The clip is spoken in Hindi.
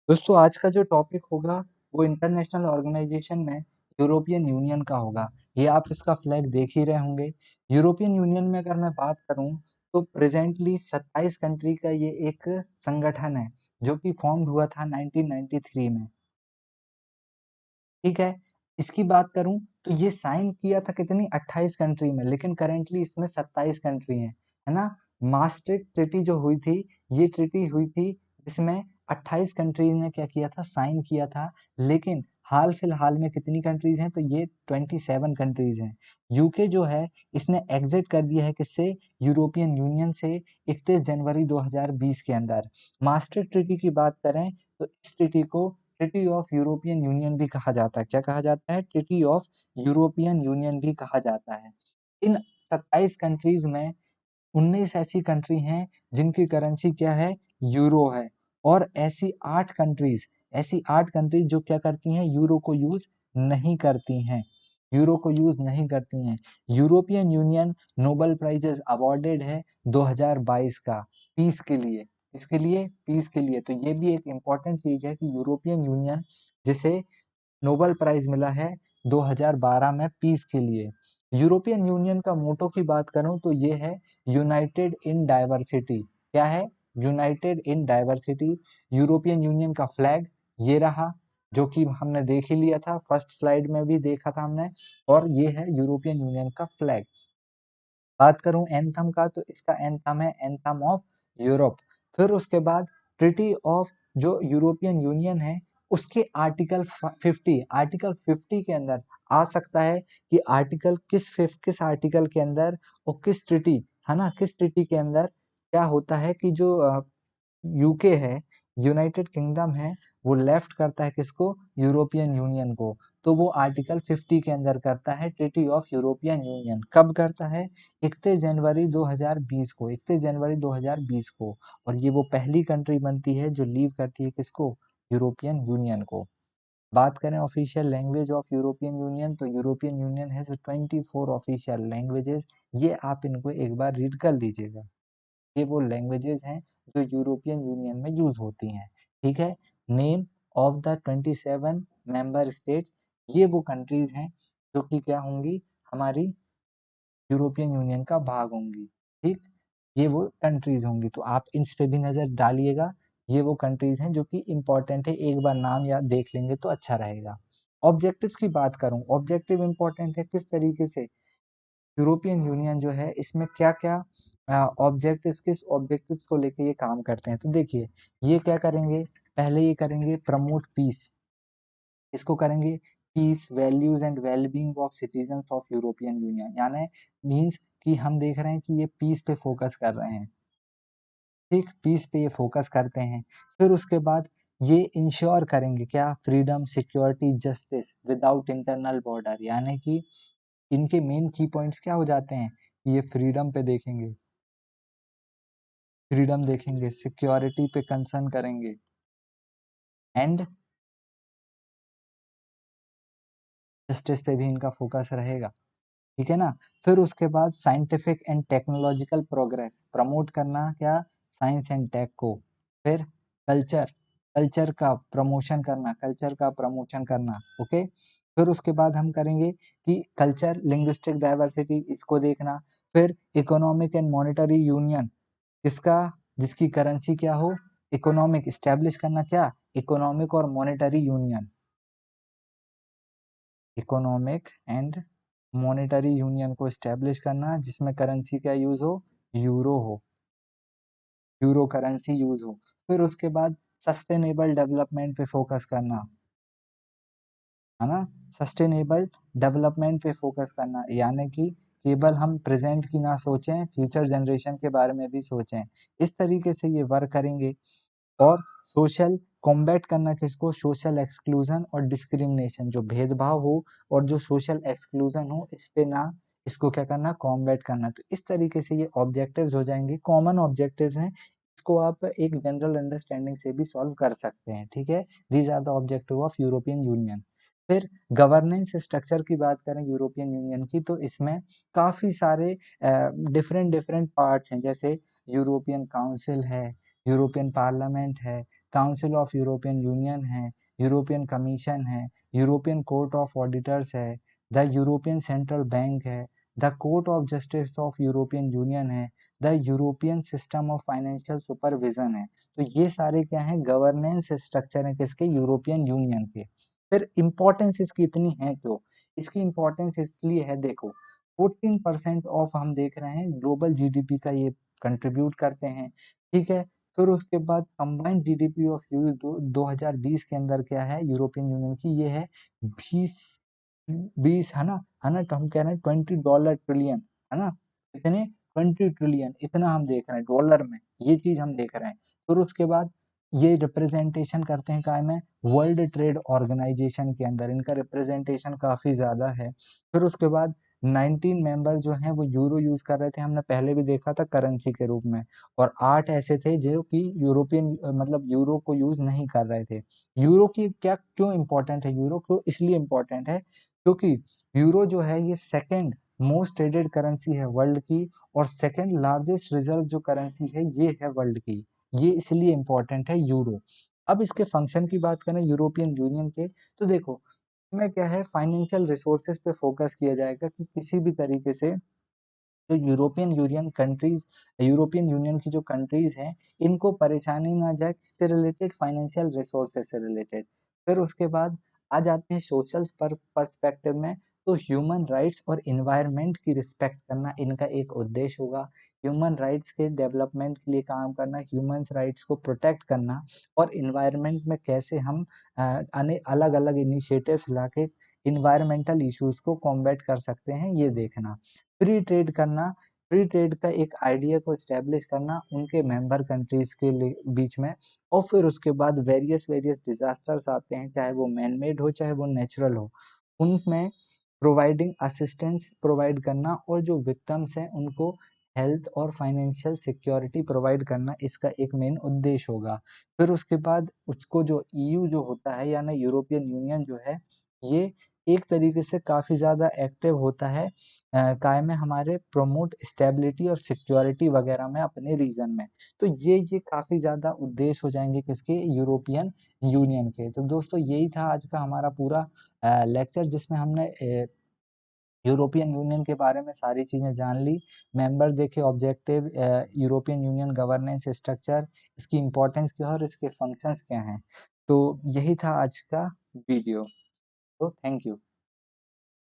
दोस्तों आज का जो टॉपिक होगा वो इंटरनेशनल ऑर्गेनाइजेशन में यूरोपियन यूनियन का होगा। ये आप इसका फ्लैग देख ही रहे होंगे। यूरोपियन यूनियन में अगर मैं बात करूं तो प्रेजेंटली 27 कंट्री का ये एक संगठन है जो कि फॉर्म हुआ था 1993 में। ठीक है, इसकी बात करूं तो ये साइन किया था कितनी 28 कंट्री में, लेकिन करेंटली इसमें 27 कंट्री हैं, है ना। मास्ट्रिक्ट ट्रीटी जो हुई थी, ये ट्रीटी हुई थी जिसमें 28 कंट्रीज ने क्या किया था, साइन किया था। लेकिन हाल फिलहाल में कितनी कंट्रीज हैं, तो ये 27 कंट्रीज हैं। यूके जो है इसने एग्जिट कर दिया है किससे, यूरोपियन यूनियन से 31 जनवरी 2020 के अंदर। मास्ट्रिक्ट ट्रीटी की बात करें तो इस ट्रीटी को ट्रीटी ऑफ यूरोपियन यूनियन भी कहा जाता है। क्या कहा जाता है, ट्रीटी ऑफ यूरोपियन यूनियन भी कहा जाता है। इन 27 कंट्रीज में 19 ऐसी कंट्री हैं जिनकी करेंसी क्या है, यूरो है। और ऐसी आठ कंट्रीज जो क्या करती हैं, यूरो को यूज नहीं करती हैं, यूरो को यूज नहीं करती हैं। European union Nobel prizes awarded है 2022 का पीस के लिए। इसके लिए पीस के लिए, तो ये भी एक इम्पॉर्टेंट चीज है कि यूरोपियन यूनियन जिसे नोबेल प्राइज मिला है 2012 में पीस के लिए। यूरोपियन यूनियन का मोटो की बात करूं तो ये है यूनाइटेड इन डाइवर्सिटी। क्या है, United in diversity. European union का फ्लैग ये रहा, जो कि हमने देख ही लिया था, फर्स्ट स्लाइड में भी देखा था हमने। और ये है यूरोपियन यूनियन का फ्लैग। बात करूं एंथम का तो इसका एंथम है एंथम ऑफ यूरोप। फिर उसके बाद ट्रीटी ऑफ जो यूरोपियन यूनियन है उसके आर्टिकल 50 के अंदर आ सकता है कि किस आर्टिकल के अंदर और किस ट्रीटी, है ना, किस ट्रीटी के अंदर क्या होता है कि जो यूके है, यूनाइटेड किंगडम है, वो लेफ्ट करता है किसको, यूरोपियन यूनियन को। तो वो आर्टिकल 50 के अंदर करता है ट्रीटी ऑफ यूरोपियन यूनियन। कब करता है, 31 जनवरी 2020 को, 31 जनवरी 2020 को। और ये वो पहली कंट्री बनती है जो लीव करती है किसको, यूरोपियन यूनियन को। बात करें official language of European Union तो European Union has 24 official languages. ये आप इनको एक बार रीड कर लीजिएगा। ये वो लैंग्वेजेस हैं जो यूरोपियन यूनियन में यूज होती हैं। ठीक है, name of the 27 member state, ये वो कंट्रीज हैं जो कि क्या होंगी, हमारी यूरोपियन यूनियन का भाग होंगी। ठीक, ये वो कंट्रीज होंगी, तो आप इन पे भी नजर डालिएगा। ये वो कंट्रीज हैं जो कि इंपॉर्टेंट है, एक बार नाम याद देख लेंगे तो अच्छा रहेगा। ऑब्जेक्टिव्स की बात करूं, ऑब्जेक्टिव इंपॉर्टेंट है किस तरीके से, यूरोपियन यूनियन जो है इसमें क्या क्या ऑब्जेक्टिव्स, किस ऑब्जेक्टिव्स को लेके ये काम करते हैं। तो देखिए, ये क्या करेंगे, पहले ये करेंगे प्रमोट पीस। इसको करेंगे peace, values and wellbeing of citizens of European Union, यानी मींस कि हम देख रहे हैं कि ये पीस पे फोकस कर रहे हैं। ठीक, पीस पे ये फोकस करते हैं। फिर उसके बाद ये इंश्योर करेंगे क्या, freedom, security, justice without internal border, यानी कि इनके मेन की पॉइंट्स क्या हो जाते हैं, ये फ्रीडम पे देखेंगे, फ्रीडम देखेंगे, सिक्योरिटी पे कंसर्न करेंगे, एंड जस्टिस पे भी इनका फोकस रहेगा। ठीक है ना। फिर उसके बाद scientific and technological progress promote करना, क्या, साइंस एंड टेक को। फिर कल्चर, कल्चर का प्रमोशन करना, कल्चर का प्रमोशन करना। ओके, फिर उसके बाद हम करेंगे कि कल्चर, लिंग्विस्टिक डाइवर्सिटी, इसको देखना। फिर इकोनॉमिक एंड मॉनेटरी यूनियन, किसका, जिसकी करेंसी क्या हो, इकोनॉमिक, इस्टेब्लिश करना क्या, इकोनॉमिक और monetary union, economic and monetary union को इस्टेब्लिश करना जिसमें करेंसी का यूज हो, यूरो हो, यूरो करेंसी यूज हो। फिर उसके बाद सस्टेनेबल डेवलपमेंट पे फोकस करना, है ना, सस्टेनेबल डेवलपमेंट पे फोकस करना, यानी कि केवल हम प्रेजेंट की ना सोचें, फ्यूचर जनरेशन के बारे में भी सोचें। इस तरीके से ये वर्क करेंगे। और सोशल कॉम्बैट करना किसको, सोशल एक्सक्लूजन और डिस्क्रिमिनेशन, जो भेदभाव हो और जो सोशल एक्सक्लूजन हो, इस पे ना, इसको क्या करना, कॉम्बैट करना। तो इस तरीके से ये ऑब्जेक्टिव्स हो जाएंगे, कॉमन ऑब्जेक्टिव्स हैं। इसको आप एक जनरल अंडरस्टैंडिंग से भी सॉल्व कर सकते हैं। ठीक है, these are the objective of European Union. फिर गवर्नेंस स्ट्रक्चर की बात करें यूरोपियन यूनियन की, तो इसमें काफी सारे डिफरेंट डिफरेंट पार्ट्स हैं, जैसे यूरोपियन काउंसिल है, यूरोपियन पार्लियामेंट है, काउंसिल ऑफ यूरोपियन यूनियन है, यूरोपियन कमीशन है, यूरोपियन कोर्ट ऑफ ऑडिटर्स है, द यूरोपियन सेंट्रल बैंक है, the court of justice of European Union है, the European system of financial supervision है। तो ये सारे क्या हैं, गवर्नेंस स्ट्रक्चर हैं किसके, यूरोपियन यूनियन के। फिर इंपॉर्टेंस इसकी इतनी है क्यों, इसकी इंपॉर्टेंस इसलिए है, देखो 14% ऑफ हम देख रहे हैं ग्लोबल जीडीपी का ये कंट्रीब्यूट करते हैं, ठीक है। फिर उसके बाद कंबाइंड जीडीपी ऑफ यूरो 2020 के अंदर क्या है यूरोपियन यूनियन की, ये है 20 20 है ना, तो हम कह रहे हैं $20 ट्रिलियन, है ना, इतने 20 ट्रिलियन इतना हम देख रहे हैं डॉलर में, ये चीज हम देख रहे हैं। फिर उसके बाद ये रिप्रेजेंटेशन करते हैं काय में, वर्ल्ड ट्रेड ऑर्गेनाइजेशन के अंदर इनका रिप्रेजेंटेशन काफी ज्यादा है। फिर उसके बाद 19 मेंबर जो हैं वो यूरो यूज कर रहे थे, हमने पहले भी देखा था करेंसी के रूप में, और 8 ऐसे थे जो कि यूरोपियन मतलब यूरो को यूज नहीं कर रहे थे। यूरो की क्या क्यों इंपॉर्टेंट है, यूरो क्यों इसलिए इंपॉर्टेंट है क्योंकि यूरो जो है ये सेकंड मोस्ट ट्रेडेड करेंसी है वर्ल्ड की, और सेकंड लार्जेस्ट रिजर्व जो करेंसी है ये है वर्ल्ड की, ये इसलिए इंपॉर्टेंट है यूरो। अब इसके फंक्शन की बात करें यूरोपियन यूनियन के, तो देखो इसमें क्या है, फाइनेंशियल रिसोर्सेज पे फोकस किया जाएगा कि किसी भी तरीके से जो यूरोपियन यूनियन की जो कंट्रीज हैं इनको परेशानी ना जाए, किससे रिलेटेड, फाइनेंशियल रिसोर्सेज से रिलेटेड। फिर उसके बाद आ जाते हैं सोशल पर्सपेक्टिव में, तो ह्यूमन राइट्स और इन्वायरमेंट की रिस्पेक्ट करना इनका एक उद्देश्य होगा। ह्यूमन राइट्स के डेवलपमेंट के लिए काम करना, ह्यूमन राइट्स को प्रोटेक्ट करना, और इन्वायरमेंट में कैसे हम अलग अलग इनिशिएटिव्स लाके इन्वायरमेंटल इश्यूज को कॉम्बैट कर सकते हैं, ये देखना। फ्री ट्रेड करना, फ्री ट्रेड का एक आइडिया को स्टैब्लिश करना उनके मेंबर कंट्रीज के बीच में। और फिर उसके बाद वेरियस वेरियस डिजास्टर्स आते हैं, चाहे वो मैन मेड हो चाहे वो नेचुरल हो, उनमें प्रोवाइडिंग असिस्टेंस प्रोवाइड करना, और जो विक्टिम्स हैं उनको हेल्थ और फाइनेंशियल सिक्योरिटी प्रोवाइड करना, इसका एक मेन उद्देश्य होगा। फिर उसके बाद उसको जो ईयू जो होता है यानी यूरोपियन यूनियन जो है, ये एक तरीके से काफी ज्यादा एक्टिव होता है काय में, हमारे प्रमोट स्टेबिलिटी और सिक्योरिटी वगैरह में अपने रीजन में। तो ये काफी ज्यादा उद्देश्य हो जाएंगे किसके, यूरोपियन यूनियन के। तो दोस्तों यही था आज का हमारा पूरा लेक्चर, जिसमें हमने यूरोपियन यूनियन के बारे में सारी चीजें जान ली, मेंबर देखे, objective, European union governance structure, इसकी इंपॉर्टेंस क्या है और इसके फंक्शंस क्या हैं। तो यही था आज का वीडियो। तो थैंक यू।